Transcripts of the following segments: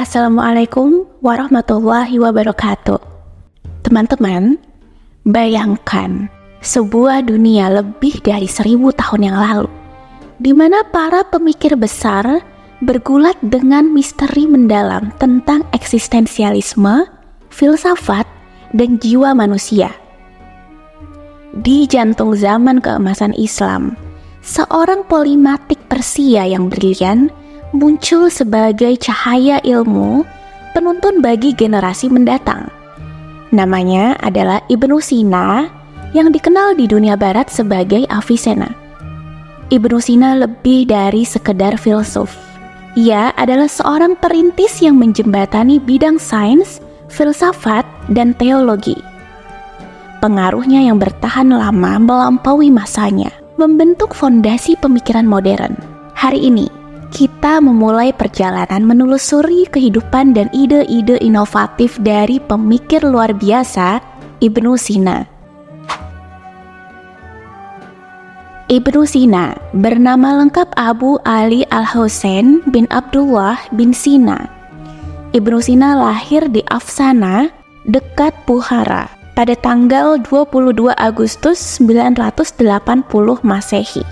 Assalamualaikum warahmatullahi wabarakatuh. Teman-teman, bayangkan sebuah dunia lebih dari 1000 tahun yang lalu, di mana para pemikir besar bergulat dengan misteri mendalam tentang eksistensialisme, filsafat, dan jiwa manusia. Di jantung zaman keemasan Islam, seorang polimatik Persia yang brilian muncul sebagai cahaya ilmu penuntun bagi generasi mendatang. Namanya adalah Ibnu Sina, yang dikenal di dunia barat sebagai Avicenna. Ibnu Sina lebih dari sekedar filsuf. Ia adalah seorang perintis yang menjembatani bidang sains, filsafat, dan teologi. Pengaruhnya yang bertahan lama melampaui masanya, membentuk fondasi pemikiran modern. Hari ini, kita memulai perjalanan menelusuri kehidupan dan ide-ide inovatif dari pemikir luar biasa Ibnu Sina. Ibnu Sina bernama lengkap Abu Ali Al-Husain bin Abdullah bin Sina. Ibnu Sina lahir di Afsana, dekat Bukhara, pada tanggal 22 Agustus 980 Masehi.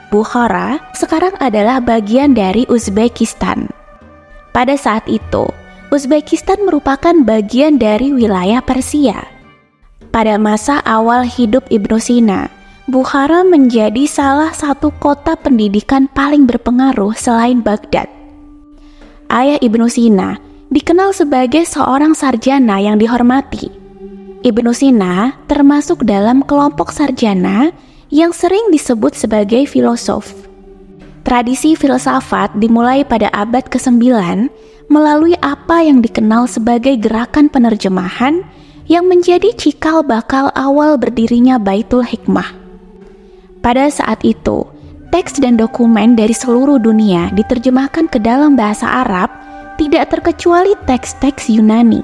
Bukhara sekarang adalah bagian dari Uzbekistan. Pada saat itu, Uzbekistan merupakan bagian dari wilayah Persia. Pada masa awal hidup Ibnu Sina, Bukhara menjadi salah satu kota pendidikan paling berpengaruh selain Baghdad. Ayah Ibnu Sina dikenal sebagai seorang sarjana yang dihormati. Ibnu Sina termasuk dalam kelompok sarjana yang sering disebut sebagai filosof. Tradisi filsafat dimulai pada abad ke-9 melalui apa yang dikenal sebagai gerakan penerjemahan yang menjadi cikal bakal awal berdirinya Baitul Hikmah. Pada saat itu, teks dan dokumen dari seluruh dunia diterjemahkan ke dalam bahasa Arab, tidak terkecuali teks-teks Yunani.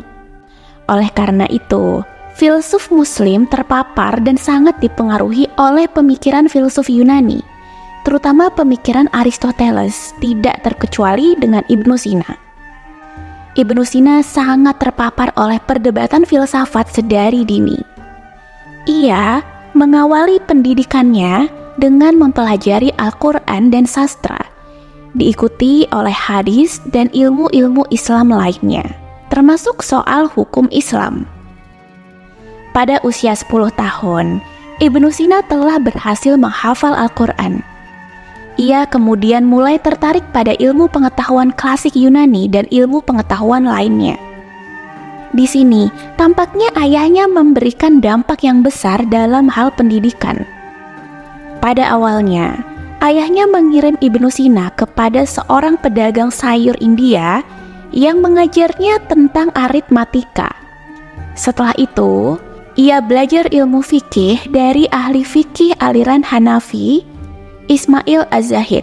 Oleh karena itu, filsuf Muslim terpapar dan sangat dipengaruhi oleh pemikiran filsuf Yunani, terutama pemikiran Aristoteles, tidak terkecuali dengan Ibnu Sina. Ibnu Sina sangat terpapar oleh perdebatan filsafat sedari dini. Ia mengawali pendidikannya dengan mempelajari Al-Quran dan sastra, diikuti oleh hadis dan ilmu-ilmu Islam lainnya, termasuk soal hukum Islam. Pada usia 10 tahun, Ibnu Sina telah berhasil menghafal Al-Quran. Ia kemudian mulai tertarik pada ilmu pengetahuan klasik Yunani dan ilmu pengetahuan lainnya. Di sini, tampaknya ayahnya memberikan dampak yang besar dalam hal pendidikan. Pada awalnya, ayahnya mengirim Ibnu Sina kepada seorang pedagang sayur India yang mengajarnya tentang aritmatika. Setelah itu, ia belajar ilmu fikih dari ahli fikih aliran Hanafi, Ismail Az-Zahid.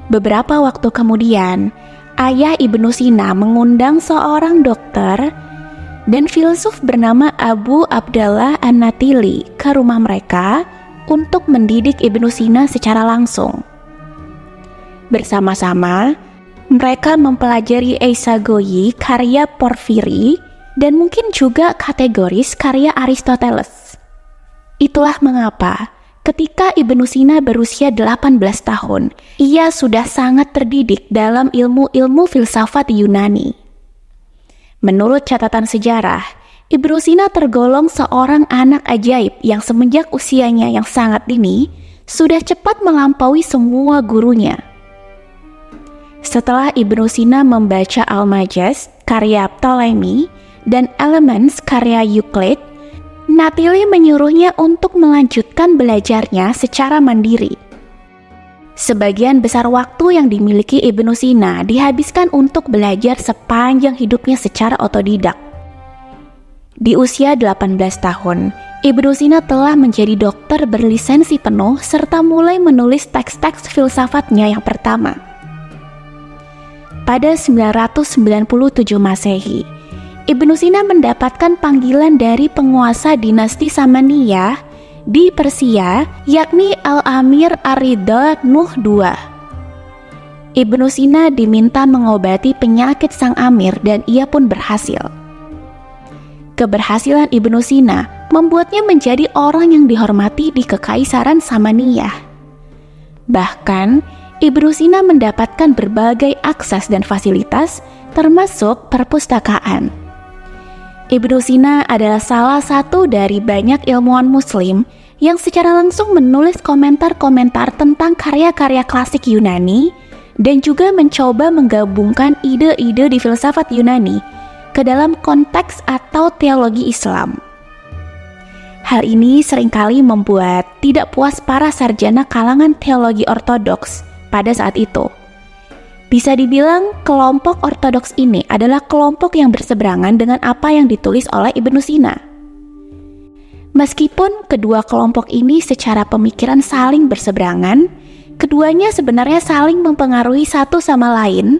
Beberapa waktu kemudian, ayah Ibnu Sina mengundang seorang dokter dan filsuf bernama Abu Abdallah An-Natili ke rumah mereka untuk mendidik Ibnu Sina secara langsung. Bersama-sama, mereka mempelajari Eisagoyi karya Porfiri dan mungkin juga kategoris karya Aristoteles. Itulah mengapa ketika Ibnu Sina berusia 18 tahun, ia sudah sangat terdidik dalam ilmu-ilmu filsafat Yunani. Menurut catatan sejarah, Ibnu Sina tergolong seorang anak ajaib yang semenjak usianya yang sangat dini, sudah cepat melampaui semua gurunya. Setelah Ibnu Sina membaca Al-Majaz karya Ptolemy dan Elements karya Euclid, Natili menyuruhnya untuk melanjutkan belajarnya secara mandiri. Sebagian besar waktu yang dimiliki Ibnu Sina dihabiskan untuk belajar sepanjang hidupnya secara otodidak. Di usia 18 tahun, Ibnu Sina telah menjadi dokter berlisensi penuh serta mulai menulis teks-teks filsafatnya yang pertama. Pada 997 Masehi, Ibnu Sina mendapatkan panggilan dari penguasa dinasti Samaniyah di Persia, yakni Al-Amir Ar-Ridha Nuh II. Ibnu Sina diminta mengobati penyakit sang amir dan ia pun berhasil. Keberhasilan Ibnu Sina membuatnya menjadi orang yang dihormati di Kekaisaran Samaniyah. Bahkan, Ibnu Sina mendapatkan berbagai akses dan fasilitas, termasuk perpustakaan. Ibnu Sina adalah salah satu dari banyak ilmuwan Muslim yang secara langsung menulis komentar-komentar tentang karya-karya klasik Yunani dan juga mencoba menggabungkan ide-ide di filsafat Yunani ke dalam konteks atau teologi Islam. Hal ini seringkali membuat tidak puas para sarjana kalangan teologi ortodoks pada saat itu. Bisa dibilang kelompok ortodoks ini adalah kelompok yang berseberangan dengan apa yang ditulis oleh Ibnu Sina. Meskipun kedua kelompok ini secara pemikiran saling berseberangan, keduanya sebenarnya saling mempengaruhi satu sama lain,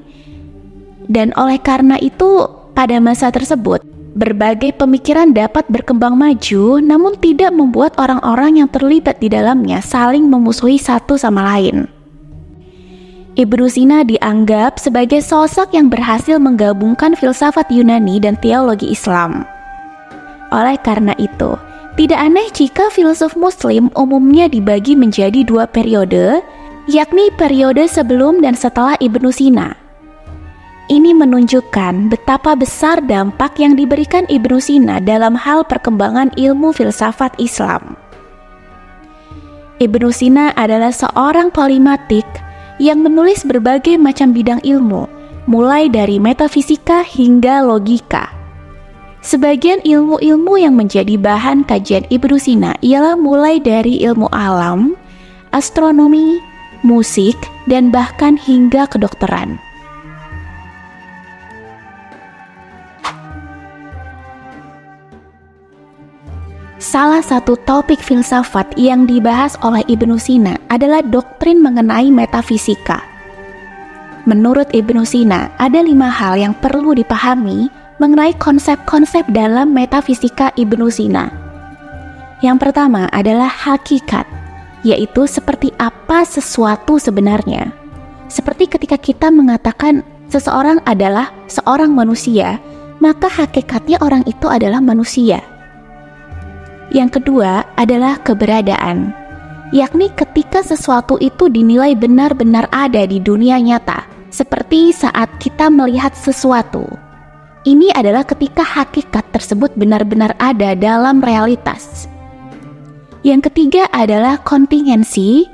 dan oleh karena itu pada masa tersebut berbagai pemikiran dapat berkembang maju, namun tidak membuat orang-orang yang terlibat di dalamnya saling memusuhi satu sama lain. Ibnu Sina dianggap sebagai sosok yang berhasil menggabungkan filsafat Yunani dan teologi Islam. Oleh karena itu, tidak aneh jika filsuf Muslim umumnya dibagi menjadi dua periode, yakni periode sebelum dan setelah Ibnu Sina. Ini menunjukkan betapa besar dampak yang diberikan Ibnu Sina dalam hal perkembangan ilmu filsafat Islam. Ibnu Sina adalah seorang polimatik yang menulis berbagai macam bidang ilmu, mulai dari metafisika hingga logika. Sebagian ilmu-ilmu yang menjadi bahan kajian Ibnu Sina ialah mulai dari ilmu alam, astronomi, musik, dan bahkan hingga kedokteran. Salah satu topik filsafat yang dibahas oleh Ibnu Sina adalah doktrin mengenai metafisika. Menurut Ibnu Sina, ada 5 hal yang perlu dipahami mengenai konsep-konsep dalam metafisika Ibnu Sina. Yang pertama adalah hakikat, yaitu seperti apa sesuatu sebenarnya. Seperti ketika kita mengatakan seseorang adalah seorang manusia, maka hakikatnya orang itu adalah manusia. Yang kedua adalah keberadaan, yakni ketika sesuatu itu dinilai benar-benar ada di dunia nyata, seperti saat kita melihat sesuatu. Ini adalah ketika hakikat tersebut benar-benar ada dalam realitas. Yang ketiga adalah kontingensi,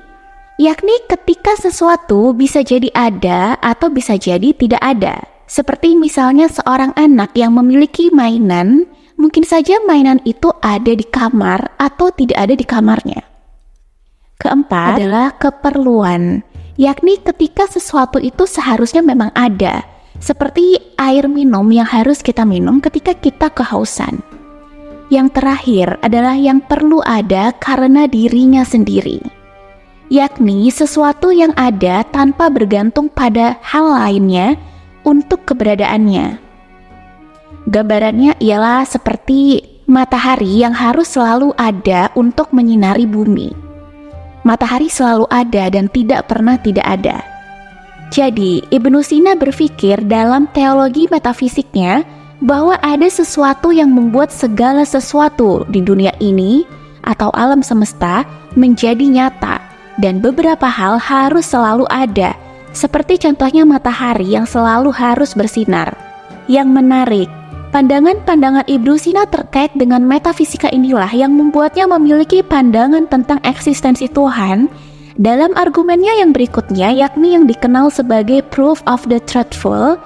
yakni ketika sesuatu bisa jadi ada atau bisa jadi tidak ada. Seperti misalnya seorang anak yang memiliki mainan, mungkin saja mainan itu ada di kamar atau tidak ada di kamarnya. Keempat adalah keperluan, yakni ketika sesuatu itu seharusnya memang ada, seperti air minum yang harus kita minum ketika kita kehausan. Yang terakhir adalah yang perlu ada karena dirinya sendiri, yakni sesuatu yang ada tanpa bergantung pada hal lainnya untuk keberadaannya. Gambarannya ialah seperti matahari yang harus selalu ada untuk menyinari bumi. Matahari selalu ada dan tidak pernah tidak ada. Jadi, Ibnu Sina berpikir dalam teologi metafisiknya bahwa ada sesuatu yang membuat segala sesuatu di dunia ini atau alam semesta menjadi nyata, dan beberapa hal harus selalu ada, seperti contohnya matahari yang selalu harus bersinar. Yang menarik, pandangan-pandangan Ibnu Sina terkait dengan metafisika inilah yang membuatnya memiliki pandangan tentang eksistensi Tuhan dalam argumennya yang berikutnya, yakni yang dikenal sebagai proof of the truthful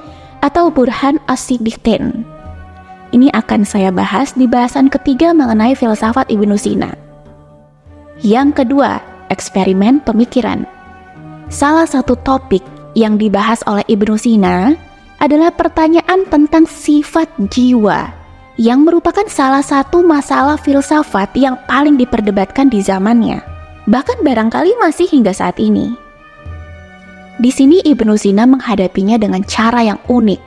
atau burhan as-siddiqin. Ini akan saya bahas di bahasan ketiga mengenai filsafat Ibnu Sina. Yang kedua, eksperimen pemikiran. Salah satu topik yang dibahas oleh Ibnu Sina adalah pertanyaan tentang sifat jiwa, yang merupakan salah satu masalah filsafat yang paling diperdebatkan di zamannya, bahkan barangkali masih hingga saat ini. Di sini Ibnu Sina menghadapinya dengan cara yang unik.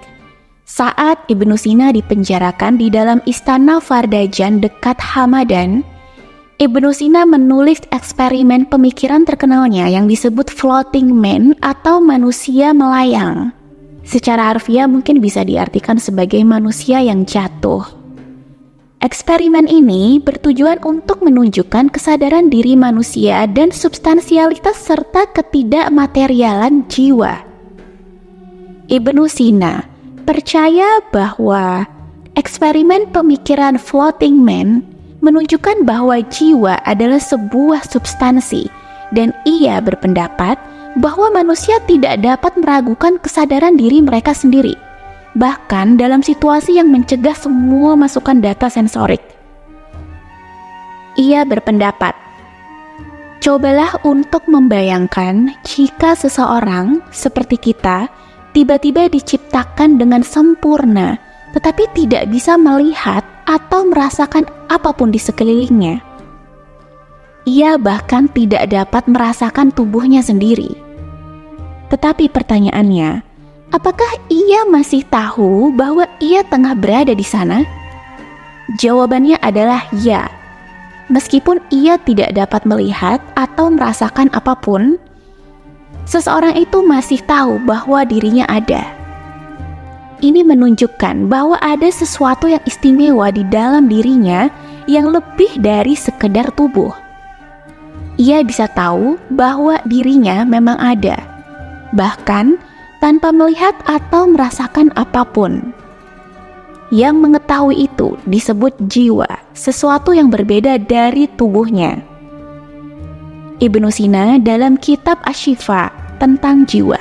Saat Ibnu Sina dipenjarakan di dalam istana Fardajan dekat Hamadan, Ibnu Sina menulis eksperimen pemikiran terkenalnya yang disebut floating man atau manusia melayang. Secara harfiah mungkin bisa diartikan sebagai manusia yang jatuh. Eksperimen ini bertujuan untuk menunjukkan kesadaran diri manusia dan substansialitas serta ketidakmaterialan jiwa. Ibnu Sina percaya bahwa eksperimen pemikiran floating man menunjukkan bahwa jiwa adalah sebuah substansi, dan ia berpendapat bahwa manusia tidak dapat meragukan kesadaran diri mereka sendiri, bahkan dalam situasi yang mencegah semua masukan data sensorik. Ia berpendapat, cobalah untuk membayangkan jika seseorang seperti kita tiba-tiba diciptakan dengan sempurna, tetapi tidak bisa melihat atau merasakan apapun di sekelilingnya. Ia bahkan tidak dapat merasakan tubuhnya sendiri. Tetapi pertanyaannya, apakah ia masih tahu bahwa ia tengah berada di sana? Jawabannya adalah ya. Meskipun ia tidak dapat melihat atau merasakan apapun, seseorang itu masih tahu bahwa dirinya ada. Ini menunjukkan bahwa ada sesuatu yang istimewa di dalam dirinya yang lebih dari sekedar tubuh. Ia bisa tahu bahwa dirinya memang ada, bahkan tanpa melihat atau merasakan apapun. Yang mengetahui itu disebut jiwa, sesuatu yang berbeda dari tubuhnya. Ibnu Sina dalam kitab Asy-Syifa tentang jiwa.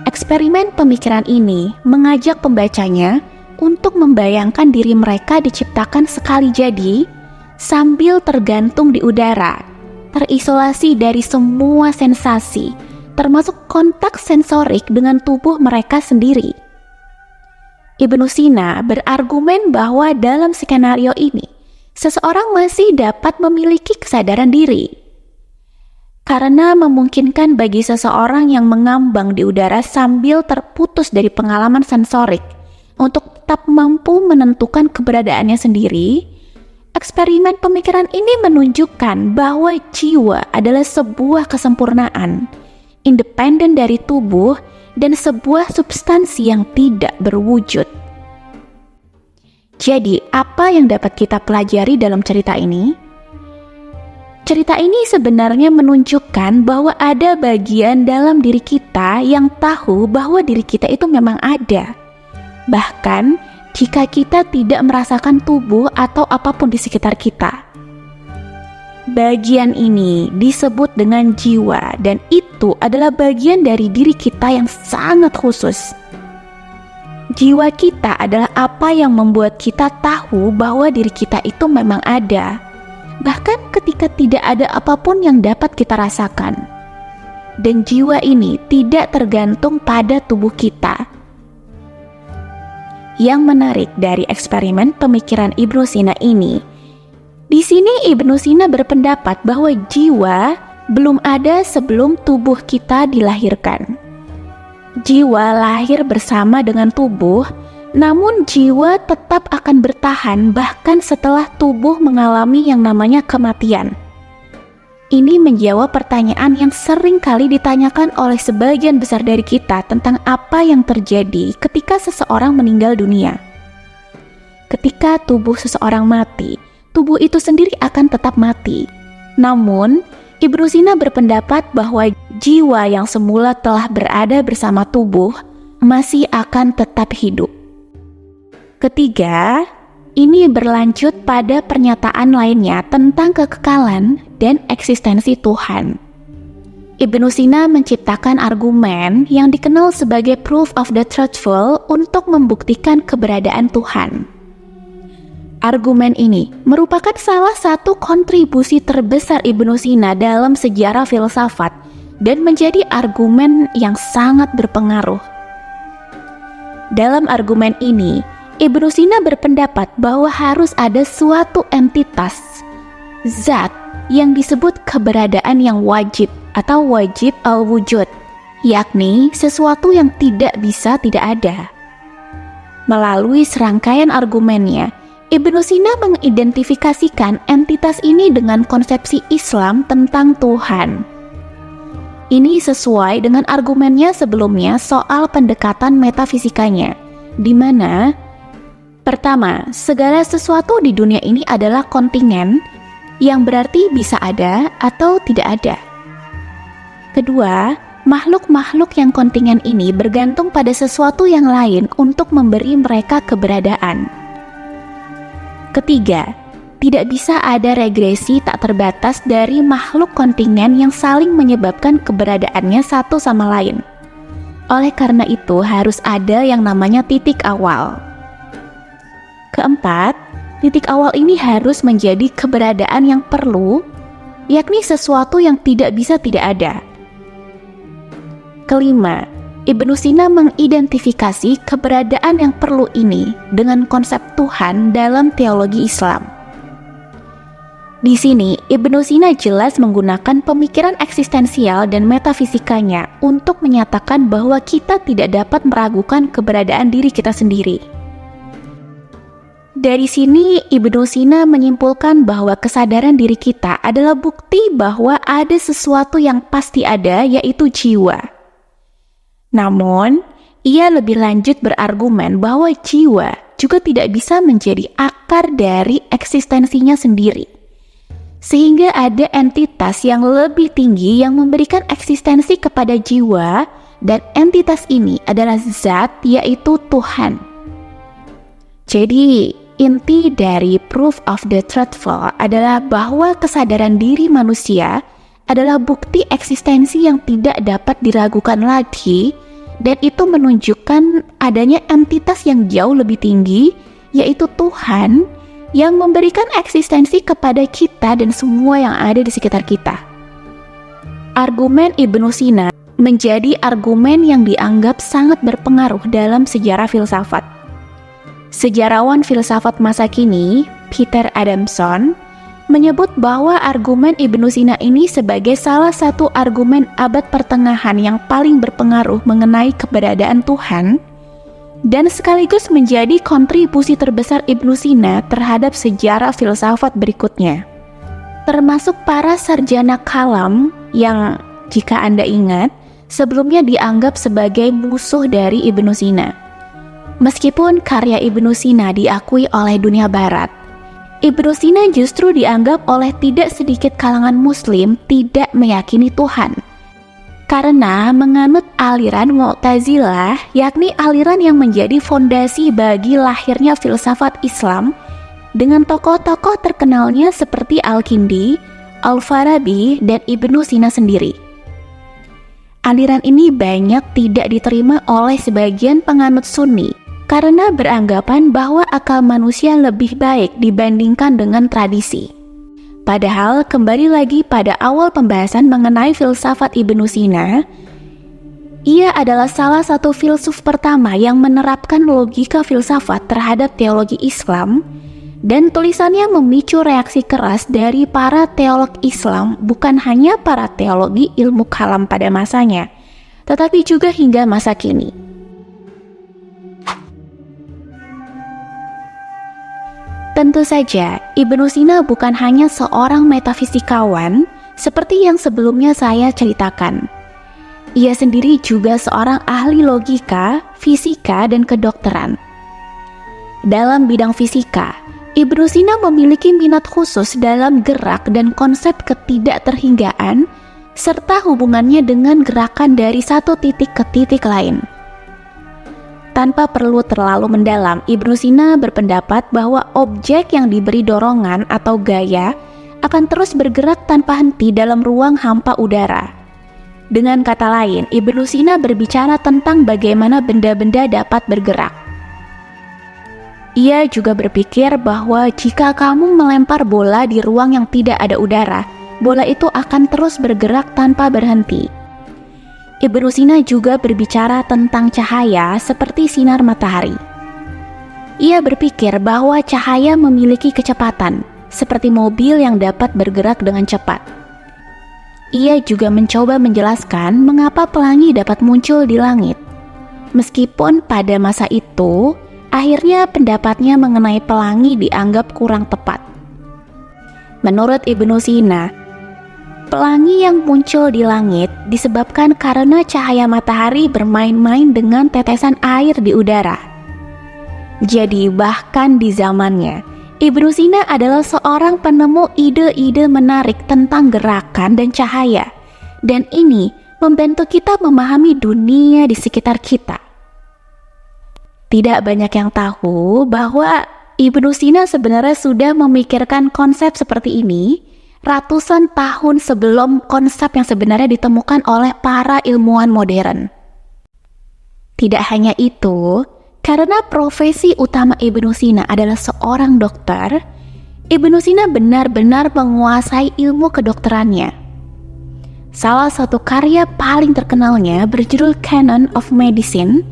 Eksperimen pemikiran ini mengajak pembacanya untuk membayangkan diri mereka diciptakan sekali jadi, sambil tergantung di udara, terisolasi dari semua sensasi, termasuk kontak sensorik dengan tubuh mereka sendiri. Ibnu Sina berargumen bahwa dalam skenario ini, seseorang masih dapat memiliki kesadaran diri, karena memungkinkan bagi seseorang yang mengambang di udara sambil terputus dari pengalaman sensorik untuk tetap mampu menentukan keberadaannya sendiri. Eksperimen pemikiran ini menunjukkan bahwa jiwa adalah sebuah kesempurnaan, independen dari tubuh dan sebuah substansi yang tidak berwujud. Jadi, apa yang dapat kita pelajari dalam cerita ini? Cerita ini sebenarnya menunjukkan bahwa ada bagian dalam diri kita yang tahu bahwa diri kita itu memang ada. Bahkan jika kita tidak merasakan tubuh atau apapun di sekitar kita. Bagian ini disebut dengan jiwa, dan itu adalah bagian dari diri kita yang sangat khusus. Jiwa kita adalah apa yang membuat kita tahu bahwa diri kita itu memang ada, bahkan ketika tidak ada apapun yang dapat kita rasakan. Dan jiwa ini tidak tergantung pada tubuh kita. Yang menarik dari eksperimen pemikiran Ibnu Sina ini, di sini Ibnu Sina berpendapat bahwa jiwa belum ada sebelum tubuh kita dilahirkan. Jiwa lahir bersama dengan tubuh, namun jiwa tetap akan bertahan bahkan setelah tubuh mengalami yang namanya kematian. Ini menjawab pertanyaan yang sering kali ditanyakan oleh sebagian besar dari kita tentang apa yang terjadi ketika seseorang meninggal dunia. Ketika tubuh seseorang mati, tubuh itu sendiri akan tetap mati. Namun, Ibnu Sina berpendapat bahwa jiwa yang semula telah berada bersama tubuh masih akan tetap hidup. Ketiga, ini berlanjut pada pernyataan lainnya tentang kekekalan dan eksistensi Tuhan. Ibnu Sina menciptakan argumen yang dikenal sebagai proof of the truthful untuk membuktikan keberadaan Tuhan. Argumen ini merupakan salah satu kontribusi terbesar Ibnu Sina dalam sejarah filsafat dan menjadi argumen yang sangat berpengaruh. Dalam argumen ini, Ibnu Sina berpendapat bahwa harus ada suatu entitas, zat, yang disebut keberadaan yang wajib atau wajib al-wujud, yakni sesuatu yang tidak bisa tidak ada. Melalui serangkaian argumennya, Ibnu Sina mengidentifikasikan entitas ini dengan konsepsi Islam tentang Tuhan. Ini sesuai dengan argumennya sebelumnya soal pendekatan metafisikanya, di mana pertama, segala sesuatu di dunia ini adalah kontingen, yang berarti bisa ada atau tidak ada. Kedua, makhluk-makhluk yang kontingen ini bergantung pada sesuatu yang lain untuk memberi mereka keberadaan. Ketiga, tidak bisa ada regresi tak terbatas dari makhluk kontingen yang saling menyebabkan keberadaannya satu sama lain. Oleh karena itu, harus ada yang namanya titik awal. Keempat, titik awal ini harus menjadi keberadaan yang perlu, yakni sesuatu yang tidak bisa tidak ada. Kelima, Ibnu Sina mengidentifikasi keberadaan yang perlu ini dengan konsep Tuhan dalam teologi Islam. Di sini, Ibnu Sina jelas menggunakan pemikiran eksistensial dan metafisikanya untuk menyatakan bahwa kita tidak dapat meragukan keberadaan diri kita sendiri. Dari sini, Ibnu Sina menyimpulkan bahwa kesadaran diri kita adalah bukti bahwa ada sesuatu yang pasti ada, yaitu jiwa. Namun, ia lebih lanjut berargumen bahwa jiwa juga tidak bisa menjadi akar dari eksistensinya sendiri. Sehingga ada entitas yang lebih tinggi yang memberikan eksistensi kepada jiwa, dan entitas ini adalah zat, yaitu Tuhan. Jadi, inti dari proof of the truthful adalah bahwa kesadaran diri manusia adalah bukti eksistensi yang tidak dapat diragukan lagi, dan itu menunjukkan adanya entitas yang jauh lebih tinggi, yaitu Tuhan, yang memberikan eksistensi kepada kita dan semua yang ada di sekitar kita. Argumen Ibnu Sina menjadi argumen yang dianggap sangat berpengaruh dalam sejarah filsafat. Sejarawan filsafat masa kini, Peter Adamson, menyebut bahwa argumen Ibnu Sina ini sebagai salah satu argumen abad pertengahan yang paling berpengaruh mengenai keberadaan Tuhan, dan sekaligus menjadi kontribusi terbesar Ibnu Sina terhadap sejarah filsafat berikutnya, termasuk para sarjana kalam yang, jika Anda ingat, sebelumnya dianggap sebagai musuh dari Ibnu Sina. Meskipun karya Ibnu Sina diakui oleh dunia barat, Ibnu Sina justru dianggap oleh tidak sedikit kalangan muslim tidak meyakini Tuhan, karena menganut aliran Mu'tazilah, yakni aliran yang menjadi fondasi bagi lahirnya filsafat Islam, dengan tokoh-tokoh terkenalnya seperti Al-Kindi, Al-Farabi, dan Ibnu Sina sendiri. Aliran ini banyak tidak diterima oleh sebagian penganut Sunni, karena beranggapan bahwa akal manusia lebih baik dibandingkan dengan tradisi. Padahal kembali lagi pada awal pembahasan mengenai filsafat Ibnu Sina, ia adalah salah satu filsuf pertama yang menerapkan logika filsafat terhadap teologi Islam, dan tulisannya memicu reaksi keras dari para teolog Islam, bukan hanya para teologi ilmu kalam pada masanya, tetapi juga hingga masa kini. Tentu saja, Ibnu Sina bukan hanya seorang metafisikawan seperti yang sebelumnya saya ceritakan. Ia sendiri juga seorang ahli logika, fisika, dan kedokteran. Dalam bidang fisika, Ibnu Sina memiliki minat khusus dalam gerak dan konsep ketidakterhinggaan, serta hubungannya dengan gerakan dari satu titik ke titik lain. Tanpa perlu terlalu mendalam, Ibnu Sina berpendapat bahwa objek yang diberi dorongan atau gaya akan terus bergerak tanpa henti dalam ruang hampa udara. Dengan kata lain, Ibnu Sina berbicara tentang bagaimana benda-benda dapat bergerak. Ia juga berpikir bahwa jika kamu melempar bola di ruang yang tidak ada udara, bola itu akan terus bergerak tanpa berhenti. Ibnu Sina juga berbicara tentang cahaya seperti sinar matahari. Ia berpikir bahwa cahaya memiliki kecepatan, seperti mobil yang dapat bergerak dengan cepat. Ia juga mencoba menjelaskan mengapa pelangi dapat muncul di langit. Meskipun pada masa itu, akhirnya pendapatnya mengenai pelangi dianggap kurang tepat. Menurut Ibnu Sina, pelangi yang muncul di langit disebabkan karena cahaya matahari bermain-main dengan tetesan air di udara. Jadi bahkan di zamannya, Ibnu Sina adalah seorang penemu ide-ide menarik tentang gerakan dan cahaya. Dan ini membantu kita memahami dunia di sekitar kita. Tidak banyak yang tahu bahwa Ibnu Sina sebenarnya sudah memikirkan konsep seperti ini ratusan tahun sebelum konsep yang sebenarnya ditemukan oleh para ilmuwan modern. Tidak hanya itu, karena profesi utama Ibnu Sina adalah seorang dokter, Ibnu Sina benar-benar menguasai ilmu kedokterannya. Salah satu karya paling terkenalnya berjudul Canon of Medicine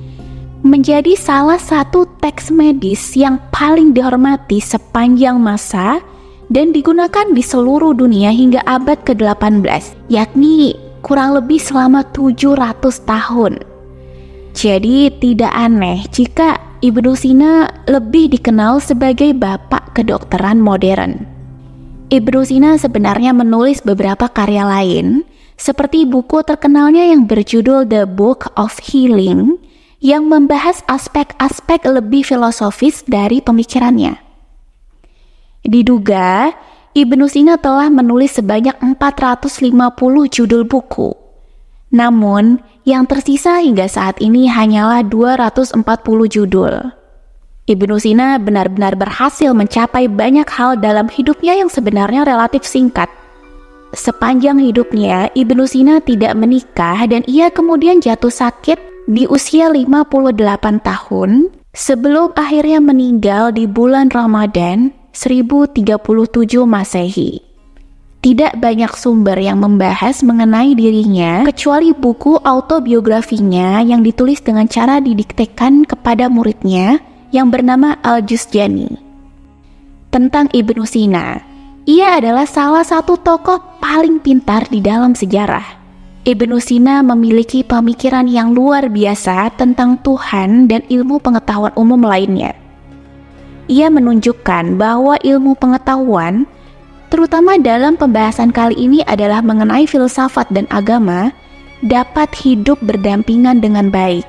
menjadi salah satu teks medis yang paling dihormati sepanjang masa dan digunakan di seluruh dunia hingga abad ke-18, yakni kurang lebih selama 700 tahun. Jadi tidak aneh jika Ibnu Sina lebih dikenal sebagai bapak kedokteran modern. Ibnu Sina sebenarnya menulis beberapa karya lain, seperti buku terkenalnya yang berjudul The Book of Healing, yang membahas aspek-aspek lebih filosofis dari pemikirannya. Diduga, Ibnu Sina telah menulis sebanyak 450 judul buku. Namun, yang tersisa hingga saat ini hanyalah 240 judul. Ibnu Sina benar-benar berhasil mencapai banyak hal dalam hidupnya yang sebenarnya relatif singkat. Sepanjang hidupnya, Ibnu Sina tidak menikah dan ia kemudian jatuh sakit di usia 58 tahun sebelum akhirnya meninggal di bulan Ramadan 1037 Masehi. Tidak banyak sumber yang membahas mengenai dirinya kecuali buku autobiografinya yang ditulis dengan cara didiktekan kepada muridnya yang bernama Al-Juzjani. Tentang Ibnu Sina, ia adalah salah satu tokoh paling pintar di dalam sejarah. Ibnu Sina memiliki pemikiran yang luar biasa tentang Tuhan dan ilmu pengetahuan umum lainnya. Ia menunjukkan bahwa ilmu pengetahuan, terutama dalam pembahasan kali ini adalah mengenai filsafat dan agama, dapat hidup berdampingan dengan baik.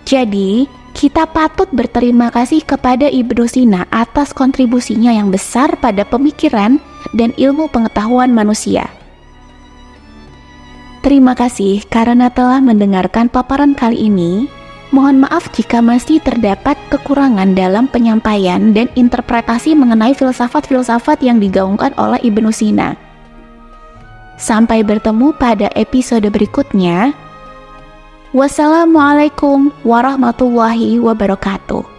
Jadi, kita patut berterima kasih kepada Ibnu Sina atas kontribusinya yang besar pada pemikiran dan ilmu pengetahuan manusia. Terima kasih karena telah mendengarkan paparan kali ini. Mohon maaf jika masih terdapat kekurangan dalam penyampaian dan interpretasi mengenai filsafat-filsafat yang digaungkan oleh Ibnu Sina. Sampai bertemu pada episode berikutnya. Wassalamualaikum warahmatullahi wabarakatuh.